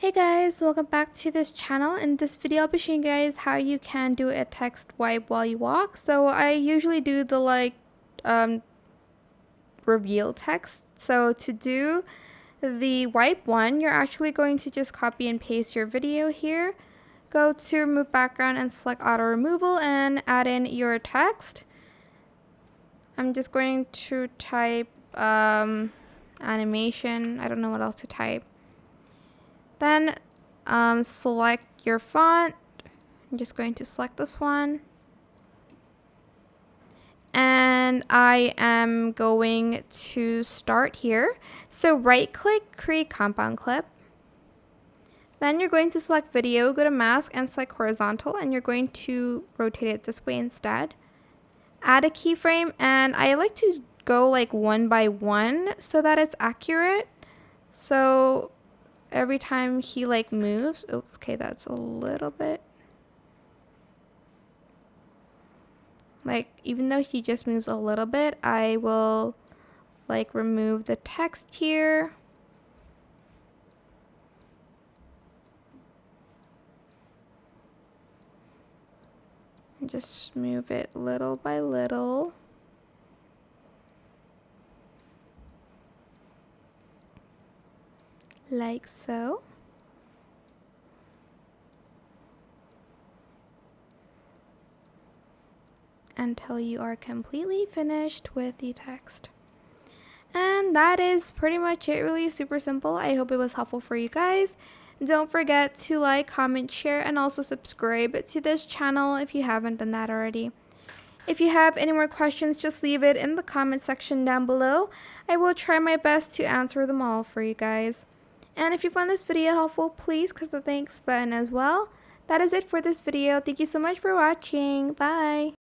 Hey guys, welcome back to this channel. In this video I'll be showing you guys how you can do a text wipe while you walk. So I usually do the reveal text. So to do the wipe one, you're actually going to just copy and paste your video here. Go to remove background and select auto removal and add in your text. I'm just going to type animation. I don't know what else to type. Then select your font. I'm just going to select this one. And I am going to start here. So right click, create compound clip. Then you're going to select video, go to mask and select horizontal, and you're going to rotate it this way instead. Add a keyframe, and I like to go like one by one so that it's accurate. So every time he like moves, oh, okay, that's a little bit, like, even though he just moves a little bit, I will like remove the text here. And just move it little by little. Like so. Until you are completely finished with the text. And that is pretty much it. Really super simple. I hope it was helpful for you guys. Don't forget to like, comment, share, and also subscribe to this channel if you haven't done that already. If you have any more questions, just leave it in the comment section down below. I will try my best to answer them all for you guys. And if you found this video helpful, please click the thanks button as well. That is it for this video. Thank you so much for watching. Bye!